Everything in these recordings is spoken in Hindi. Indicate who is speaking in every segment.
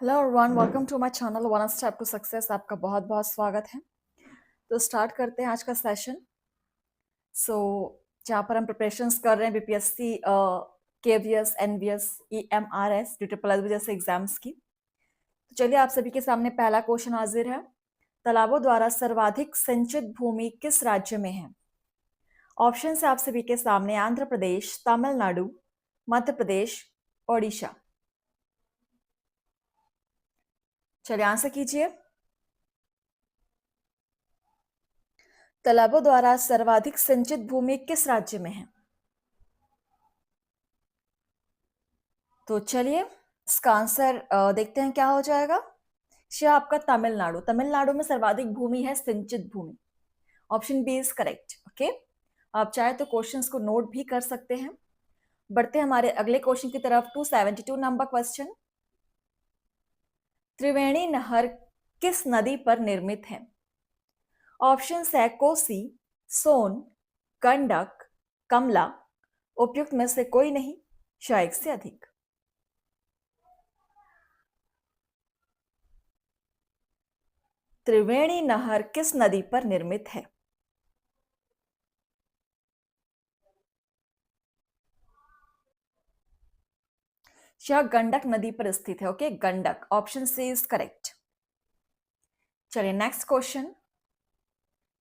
Speaker 1: Hello everyone, welcome to my channel one step to success. आपका बहुत बहुत स्वागत है। तो स्टार्ट करते हैं आज का सेशन। जहाँ पर हम प्रिपरेशंस कर रहे हैं BPSC, KVS, NVS, EMRS, triple जैसे एग्जाम्स की। तो चलिए, आप सभी के सामने पहला क्वेश्चन हाजिर है। तालाबों द्वारा सर्वाधिक सिंचित भूमि किस राज्य में है? ऑप्शन है आप सभी के सामने: आंध्र प्रदेश, तमिलनाडु, मध्य प्रदेश, ओडिशा। चलिए आंसर कीजिए। तालाबों द्वारा सर्वाधिक सिंचित भूमि किस राज्य में है? तो चलिए इसका आंसर देखते हैं क्या हो जाएगा। आपका तमिलनाडु। तमिलनाडु में सर्वाधिक भूमि है सिंचित भूमि। Option B is correct. Okay, आप चाहे तो क्वेश्चंस को नोट भी कर सकते हैं। बढ़ते हैं हमारे अगले क्वेश्चन की तरफ। 272 नंबर क्वेश्चन। त्रिवेणी नहर किस नदी पर निर्मित है? ऑप्शन है कोसी, सोन, गंडक, कमला। उपयुक्त में से कोई नहीं या एक से अधिक। त्रिवेणी नहर किस नदी पर निर्मित है? यह गंडक नदी पर स्थित है। Okay, Gandak. Option C is correct. चलिए नेक्स्ट क्वेश्चन।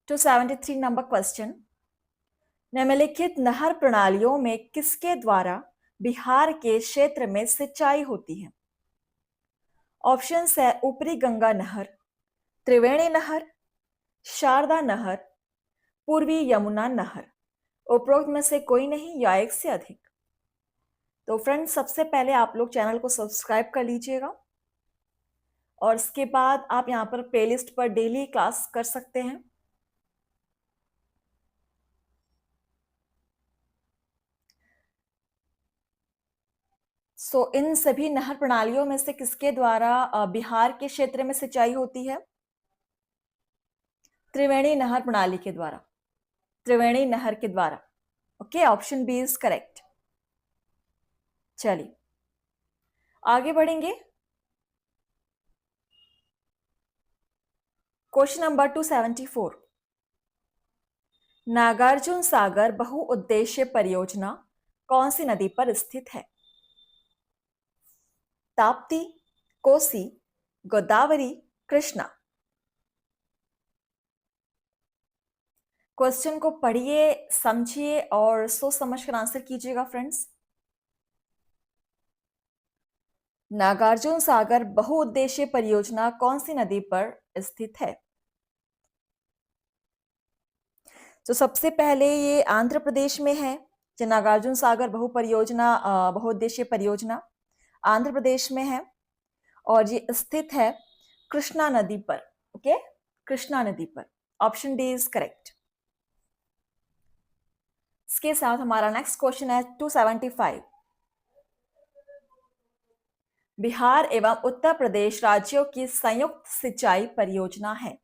Speaker 1: 273 नंबर क्वेश्चन। निम्नलिखित नहर प्रणालियों में किसके द्वारा बिहार के क्षेत्र में सिंचाई होती है? ऑप्शन है ऊपरी गंगा नहर, त्रिवेणी नहर, शारदा नहर, पूर्वी यमुना नहर। उपरोक्त में से कोई नहीं या एक से अधिक। तो फ्रेंड्स, सबसे पहले आप लोग चैनल को सब्सक्राइब कर लीजिएगा और इसके बाद आप यहाँ पर प्लेलिस्ट पर डेली क्लास कर सकते हैं। इन सभी नहर प्रणालियों में से किसके द्वारा बिहार के क्षेत्र में सिंचाई होती है? त्रिवेणी नहर प्रणाली के द्वारा, त्रिवेणी नहर के द्वारा। Okay, option B is correct. चलिए आगे बढ़ेंगे। Question number 274। नागार्जुन सागर बहुउद्देश्य परियोजना कौन सी नदी पर स्थित है? ताप्ती, कोसी, गोदावरी, कृष्णा। क्वेश्चन को पढ़िए, समझिए और सोच समझकर आंसर कीजिएगा फ्रेंड्स। नागार्जुन सागर बहुउद्देश्य परियोजना कौन सी नदी पर स्थित है? तो सबसे पहले ये आंध्र प्रदेश में है। जो नागार्जुन सागर बहुउद्देश्य परियोजना आंध्र प्रदेश में है और ये स्थित है कृष्णा नदी पर। ओके, कृष्णा नदी पर। Option D is correct. इसके साथ हमारा नेक्स्ट क्वेश्चन है 275। बिहार एवं उत्तर प्रदेश राज्यों की संयुक्त सिंचाई परियोजना है।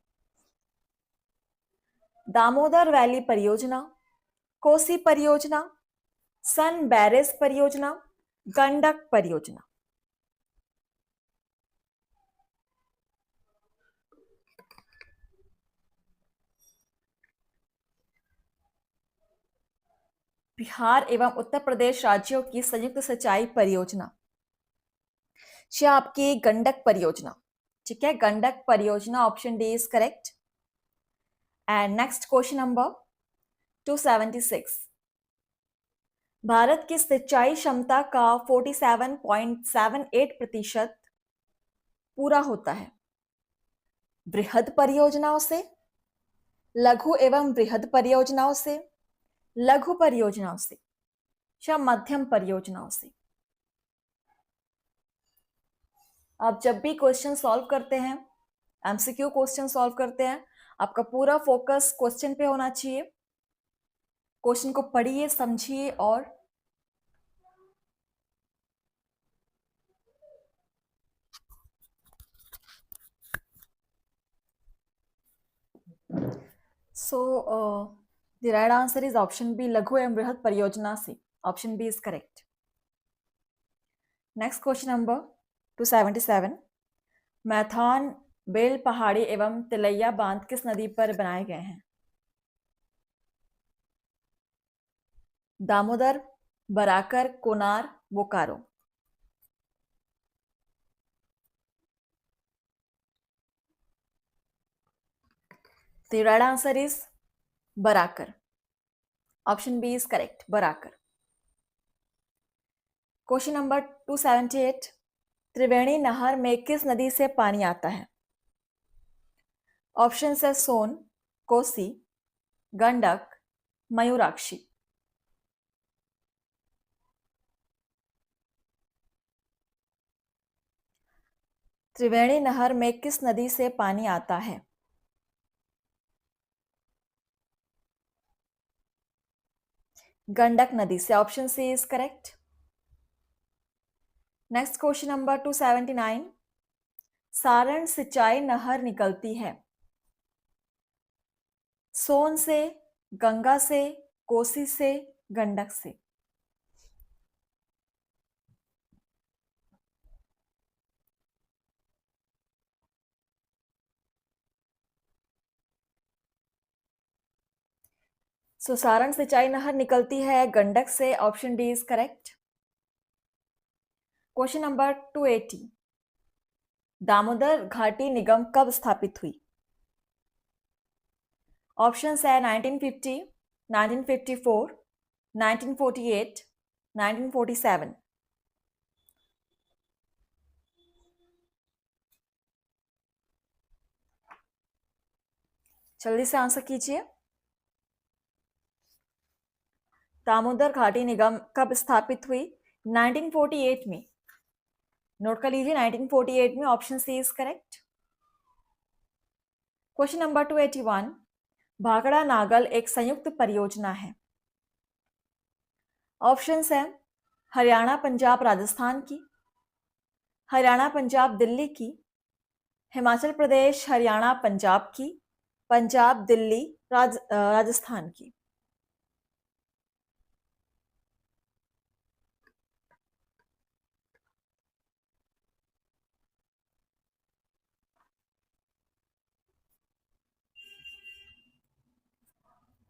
Speaker 1: दामोदर वैली परियोजना, कोसी परियोजना, सन बैरेज परियोजना, गंडक परियोजना। बिहार एवं उत्तर प्रदेश राज्यों की संयुक्त सिंचाई परियोजना, यह आपकी गंडक परियोजना। ठीक है, गंडक परियोजना। Option D is correct. And next question number 276। Bharat की सिंचाई क्षमता का 47.78% पूरा होता है बृहद परियोजनाओं से, लघु एवं बृहद परियोजनाओं से, लघु परियोजनाओं से या मध्यम परियोजनाओं से। आप जब भी क्वेश्चन सॉल्व करते हैं, एमसीक्यू क्वेश्चन सॉल्व करते हैं, आपका पूरा फोकस क्वेश्चन पे होना चाहिए। क्वेश्चन को पढ़िए, समझिए और the right answer is option B, लघु एवं बृहद परियोजना से। Option B is correct. Next question number 277। Maithon, Belpahari एवं तिलैया बांध किस नदी पर बनाए गए हैं? Damodar, Barakar, Konar, Bokaro. The right answer is Barakar. Option B is correct, Barakar. Question number 278. त्रिवेणी नहर में किस नदी से पानी आता है? ऑप्शन है सोन, कोसी, गंडक, मयूराक्षी। त्रिवेणी नहर में किस नदी से पानी आता है? गंडक नदी से। Option C is correct. Next question number 279। Saran सिंचाई नहर निकलती है सोन से, गंगा से, कोसी से, गंडक से। सारण सिंचाई नहर निकलती है गंडक से। Option D is correct. Question number 280। Damodar घाटी निगम कब स्थापित हुई? ऑप्शन है 1950, 1954, 1948, 1947। जल्दी से आंसर कीजिए। दामोदर घाटी निगम कब स्थापित हुई? 1948 में। नोट कर लीजिए, 1948 में। Option C is correct. Question number 281। Bhakra Nangal एक संयुक्त परियोजना है। ऑप्शंस है हरियाणा, पंजाब, राजस्थान की, हरियाणा, पंजाब, दिल्ली की, हिमाचल प्रदेश, हरियाणा, पंजाब की, पंजाब, दिल्ली, राजस्थान की।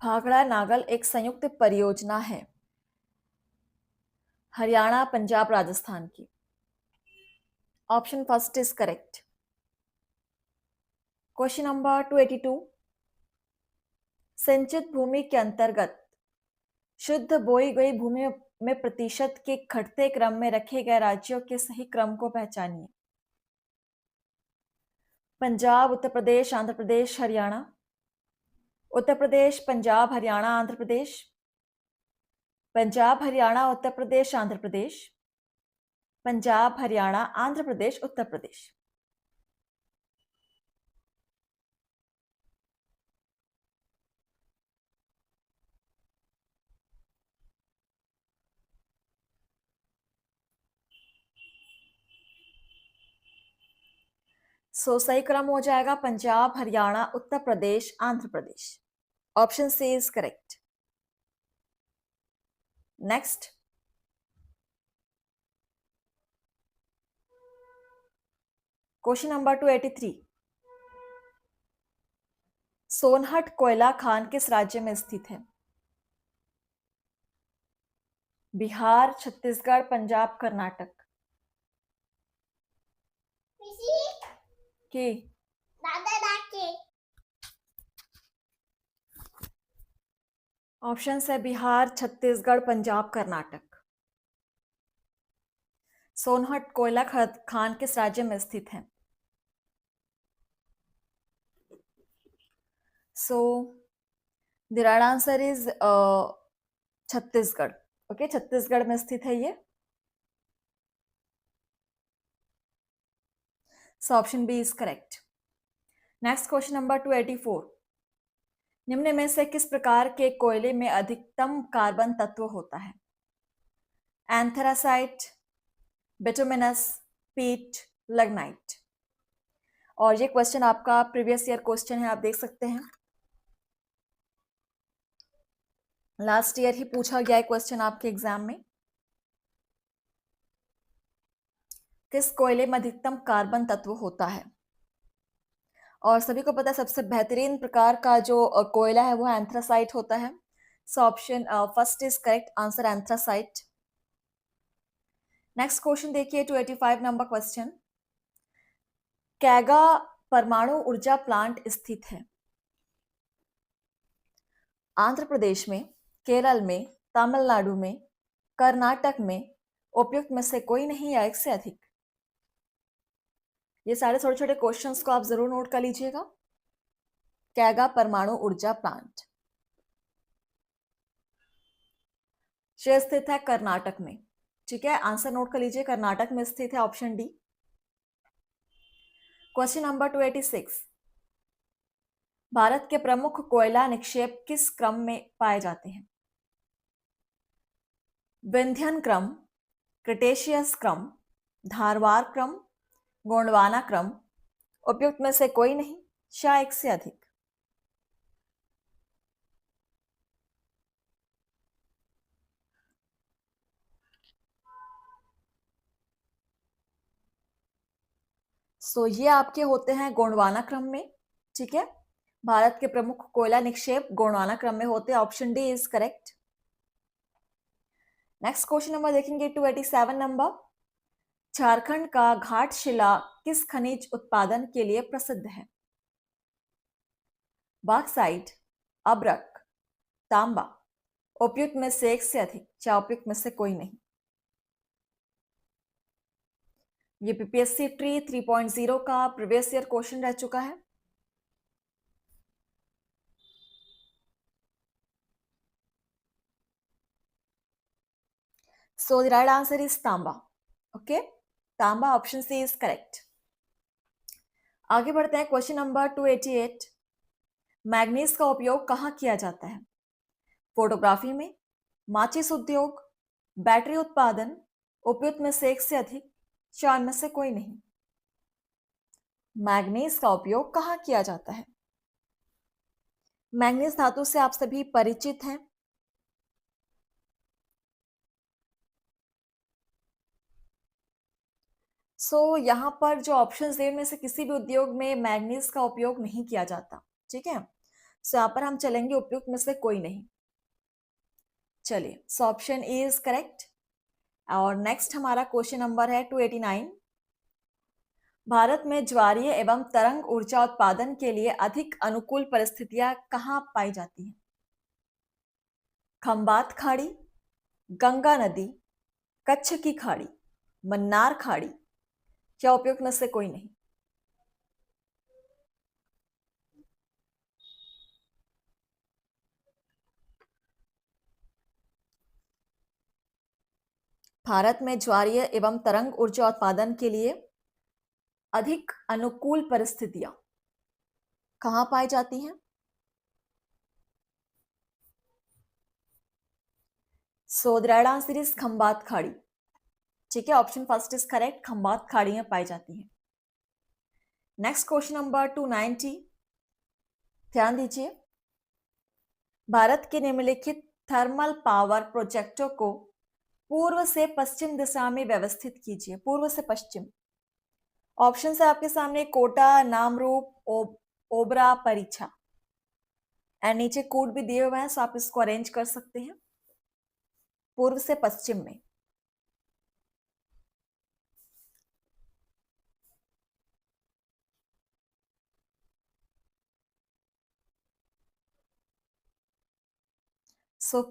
Speaker 1: भाखड़ा नागल एक संयुक्त परियोजना है। हरियाणा, पंजाब, राजस्थान की। Option first is correct. Question number 282। सिंचित भूमि के अंतर्गत शुद्ध बोई गई भूमि में प्रतिशत के घटते क्रम में रखे गए राज्यों के सही क्रम को पहचानिए। पंजाब, उत्तर प्रदेश, आंध्र प्रदेश, हरियाणा। उत्तर प्रदेश, पंजाब, हरियाणा, आंध्र प्रदेश। पंजाब, हरियाणा, उत्तर प्रदेश, आंध्र प्रदेश। पंजाब, हरियाणा, आंध्र प्रदेश, उत्तर प्रदेश। सही क्रम हो जाएगा Punjab, Haryana, Uttar Pradesh, Andhra Pradesh. Option C is correct. Next question number 283। Sonhat कोयला खान किस राज्य में स्थित है? बिहार, छत्तीसगढ़, पंजाब, कर्नाटक की। ऑप्शन है बिहार, छत्तीसगढ़, पंजाब, कर्नाटक। सोनहट कोयला खान किस राज्य में स्थित है? So the right answer is Chhattisgarh. Okay, Chhattisgarh में स्थित है ये। So option B is correct. Next question number 284। निम्न में से किस प्रकार के कोयले में अधिकतम कार्बन तत्व होता है? एंथ्रासाइट, बिटुमिनस, पीट, लिग्नाइट। और ये क्वेश्चन आपका प्रीवियस ईयर क्वेश्चन है, आप देख सकते हैं। लास्ट ईयर ही पूछा गया है क्वेश्चन आपके एग्जाम में। किस कोयले में अधिकतम कार्बन तत्व होता है? और सभी को पता है सबसे बेहतरीन प्रकार का जो कोयला है वो एंथ्रासाइट होता है। So option first is correct answer anthracite. Next question देखिए 285 नंबर क्वेश्चन। कैगा परमाणु ऊर्जा प्लांट स्थित है? आंध्र प्रदेश में, केरल में, तमिलनाडु में, कर्नाटक में, उपयुक्त में से कोई नहीं या एक से अधिक? ये सारे छोटे छोटे क्वेश्चंस को आप जरूर नोट कर लीजिएगा। कैगा परमाणु ऊर्जा प्लांट ये स्थित है कर्नाटक में। ठीक है, आंसर नोट कर लीजिए, कर्नाटक में स्थित है, option D. Question number 286। Bharat के प्रमुख कोयला निक्षेप किस क्रम में पाए जाते हैं? विंध्यन क्रम, क्रिटेशियस क्रम, धारवाड़ क्रम, गोंडवाना क्रम, उपयुक्त में से कोई नहीं या एक से अधिक? सो ये आपके होते हैं गोंडवाना क्रम में। ठीक है, भारत के प्रमुख कोयला निक्षेप गोंडवाना क्रम में होते हैं, option D is correct. Next question number देखेंगे 287 नंबर। झारखंड का घाटशिला किस खनिज उत्पादन के लिए प्रसिद्ध है? बॉक्साइट, अब्रक, तांबा, उपयुक्त में से एक से अधिक या उपयुक्त में से कोई नहीं? ये पीपीएससी ट्री 3.0 का प्रीवियस ईयर क्वेश्चन रह चुका है। So the right answer is तांबा। ओके, तांबा ऑप्शन सी इज करेक्ट। आगे बढ़ते हैं क्वेश्चन नंबर 288। मैग्नीज का उपयोग कहाँ किया जाता है? फोटोग्राफी में, माचिस उद्योग, बैटरी उत्पादन, उपयुक्त में से एक से अधिक, चार में से कोई नहीं? मैग्नीज का उपयोग कहाँ किया जाता है? मैग्नीज धातु से आप सभी परिचित हैं। यहां पर जो ऑप्शंस दिए में से किसी भी उद्योग में मैग्नीज का उपयोग नहीं किया जाता। ठीक है, यहां पर हम चलेंगे उपयुक्त में से कोई नहीं। चलिए, ऑप्शन ए इज करेक्ट। और नेक्स्ट हमारा क्वेश्चन नंबर है 289। भारत में ज्वारीय एवं तरंग ऊर्जा उत्पादन के लिए अधिक अनुकूल परिस्थितियां कहां पाई जाती हैं? खंबात खाड़ी, गंगा नदी, कच्छ की खाड़ी, मन्नार खाड़ी, क्या उपयुक्त में से कोई नहीं? भारत में ज्वारीय एवं तरंग ऊर्जा उत्पादन के लिए अधिक अनुकूल परिस्थितियां कहां पाई जाती हैं? The right answer is Khambhat खाड़ी। ठीक है, option first is correct, Khambhat खाड़ी में पाई जाती है। Next question number 290। ध्यान दीजिए, भारत के निम्नलिखित थर्मल पावर प्रोजेक्टों को पूर्व से पश्चिम दिशा में व्यवस्थित कीजिए। पूर्व से पश्चिम ऑप्शन है आपके सामने, कोटा, नामरूप, ओबरा, परीक्षा, एंड नीचे कोड भी दिए हुए हैं, सो आप इसको अरेंज कर सकते हैं पूर्व से पश्चिम में।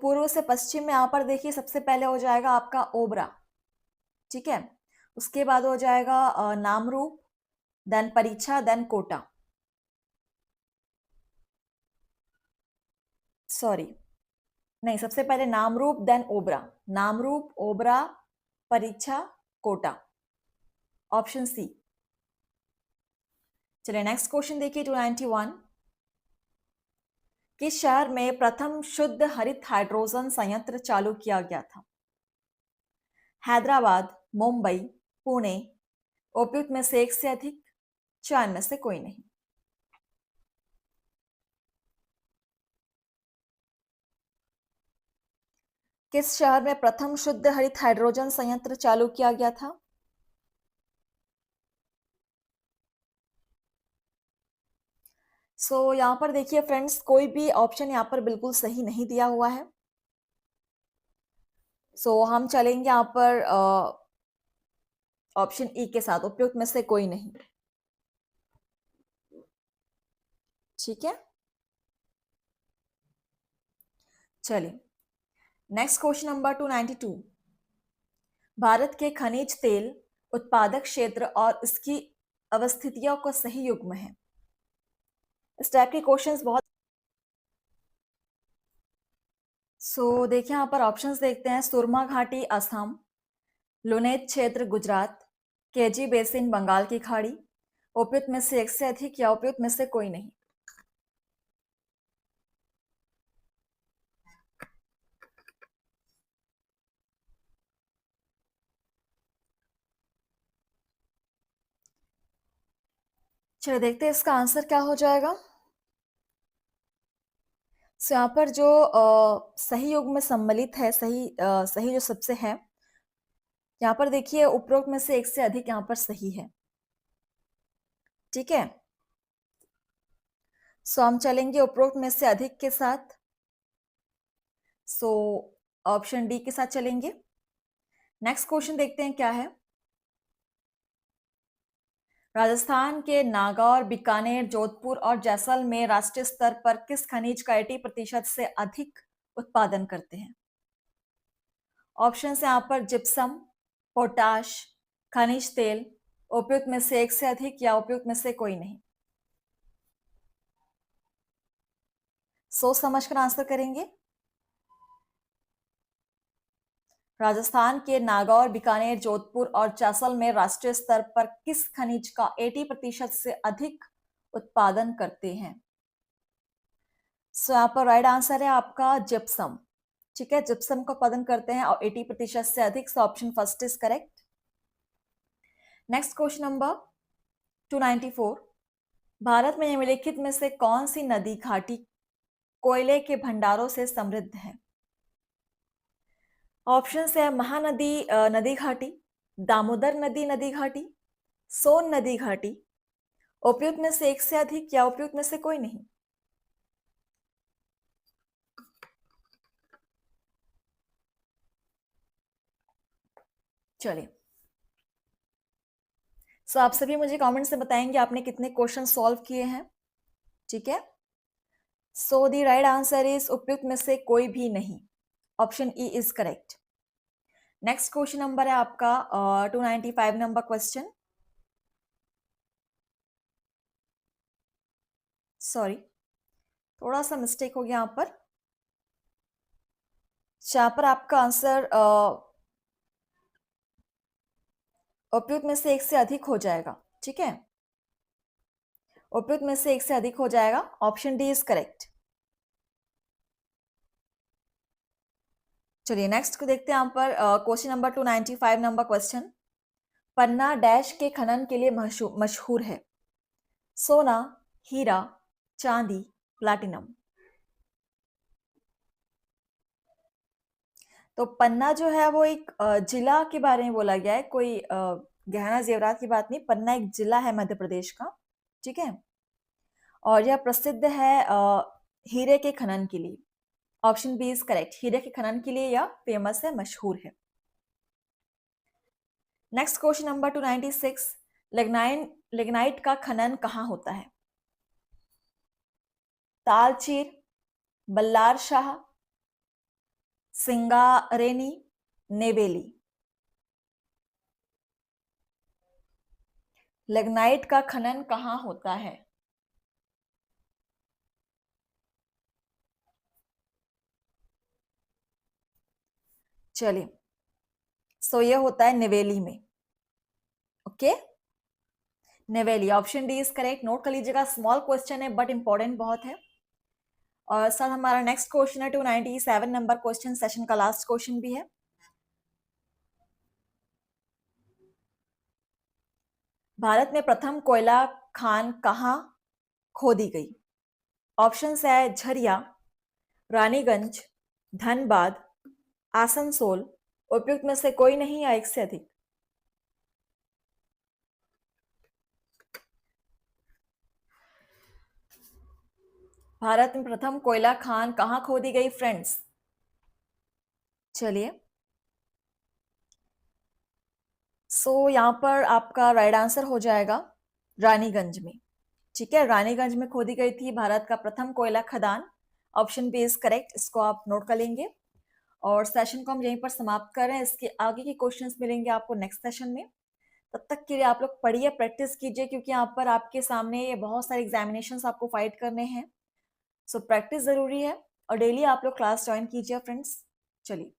Speaker 1: पूर्व से पश्चिम में यहां पर देखिए सबसे पहले हो जाएगा आपका ओबरा। ठीक है, उसके बाद हो जाएगा नामरूप, देन परीक्षा, देन कोटा। सॉरी, नहीं, सबसे पहले नामरूप देन ओबरा। नामरूप, ओबरा, परीक्षा, कोटा, ऑप्शन सी। चलिए नेक्स्ट क्वेश्चन देखिए 291। किस शहर में प्रथम शुद्ध हरित हाइड्रोजन संयंत्र चालू किया गया था? हैदराबाद, मुंबई, पुणे, उपयुक्त में से एक से अधिक, चार में से कोई नहीं? किस शहर में प्रथम शुद्ध हरित हाइड्रोजन संयंत्र चालू किया गया था? यहाँ पर देखिए फ्रेंड्स, कोई भी ऑप्शन यहाँ पर बिल्कुल सही नहीं दिया हुआ है। हम चलेंगे यहाँ पर ऑप्शन ई के साथ, उपयुक्त में से कोई नहीं। ठीक है, चलिए नेक्स्ट क्वेश्चन नंबर 292। भारत के खनिज तेल उत्पादक क्षेत्र और इसकी अवस्थितियों का सही युग्म है। इस टाइप के क्वेश्चंस बहुत। देखिए यहाँ पर ऑप्शंस देखते हैं। सुरमा घाटी असम, लुनेत क्षेत्र गुजरात, केजी बेसिन बंगाल की खाड़ी। उपयुक्त में से एक से अधिक या उपयुक्त में से कोई नहीं। चलिए देखते हैं इसका आंसर क्या हो जाएगा। यहाँ पर जो सही युग में सम्मिलित है, सही जो सबसे है, यहाँ पर देखिए उपरोक्त में से एक से अधिक यहाँ पर सही है। ठीक है, हम चलेंगे उपरोक्त में से अधिक के साथ। ऑप्शन डी के साथ चलेंगे। नेक्स्ट क्वेश्चन देखते हैं क्या है। राजस्थान के नागौर, बीकानेर, जोधपुर और जैसलमेर राष्ट्रीय स्तर पर किस खनिज का 80% से अधिक उत्पादन करते हैं। ऑप्शन है यहाँ पर जिप्सम, पोटाश, खनिज तेल। उपयुक्त में से एक से अधिक या उपयुक्त में से कोई नहीं। सोच समझकर आंसर करेंगे। राजस्थान के नागौर, बीकानेर, जोधपुर और जैसलमेर राष्ट्रीय स्तर पर किस खनिज का 80% से अधिक उत्पादन करते हैं। यहाँ पर राइट आंसर है आपका जिप्सम। ठीक है, जिप्सम का उत्पादन करते हैं और 80% से अधिक। Option first is correct. Next question number 294। Bharat में निम्नलिखित में से कौन सी नदी घाटी कोयले के भंडारों से समृद्ध है। ऑप्शन है महानदी नदी घाटी, दामोदर नदी नदी घाटी, सोन नदी घाटी। उपयुक्त में से एक से अधिक या उपयुक्त में से कोई नहीं। चलिए, आप सभी मुझे कमेंट से बताएंगे आपने कितने क्वेश्चन सॉल्व किए हैं। ठीक है, द राइट आंसर इज उपयुक्त में से कोई भी नहीं। Option E is correct. Next question number है आपका 295 नंबर क्वेश्चन। सॉरी, थोड़ा सा मिस्टेक हो गया यहाँ पर। यहाँ पर आपका आंसर उपयुक्त में से एक से अधिक हो जाएगा। ठीक है, उपयुक्त में से एक से अधिक हो जाएगा। Option D is correct. चलिए नेक्स्ट को देखते हैं यहाँ पर क्वेश्चन नंबर 295 नंबर क्वेश्चन। पन्ना डैश के खनन के लिए मशहूर है। सोना, हीरा, चांदी, प्लैटिनम। तो पन्ना जो है वो एक जिला के बारे में बोला गया है, कोई गहना जेवरात की बात नहीं। पन्ना एक जिला है मध्य प्रदेश का। ठीक है, और यह प्रसिद्ध है हीरे के खनन के लिए। Option B is correct. हीरे के खनन के लिए यह फेमस है, मशहूर है। Next question number 296। लिग्नाइट का खनन कहाँ होता है। तालचीर, बल्लार शाह, सिंगारेनी, नेवेली। लिग्नाइट का खनन कहाँ होता है। चलिए, ये होता है नेवेली में। Okay, Neyveli. Option D is correct. Note कर लीजिएगा, स्मॉल क्वेश्चन है बट इंपॉर्टेंट बहुत है। और सर हमारा नेक्स्ट क्वेश्चन है 297 नंबर क्वेश्चन, सेशन का लास्ट क्वेश्चन भी है। भारत में प्रथम कोयला खान कहाँ खोदी गई। ऑप्शन है झरिया, रानीगंज, धनबाद, आसनसोल। उपयुक्त में से कोई नहीं या एक से अधिक। भारत में प्रथम कोयला खान कहाँ खोदी गई फ्रेंड्स? चलिए, यहाँ पर आपका राइट आंसर हो जाएगा रानीगंज में। ठीक है, रानीगंज में खोदी गई थी भारत का प्रथम कोयला खदान। ऑप्शन बी इज करेक्ट, इसको आप नोट कर लेंगे। और सेशन को हम यहीं पर समाप्त कर रहे हैं। इसके आगे के क्वेश्चंस मिलेंगे आपको नेक्स्ट सेशन में। तब तक के लिए आप लोग पढ़िए, प्रैक्टिस कीजिए, क्योंकि यहाँ पर आपके सामने बहुत सारे एग्जामिनेशंस आपको फाइट करने हैं। सो प्रैक्टिस जरूरी है और डेली आप लोग क्लास ज्वाइन कीजिए फ्रेंड्स। चलिए।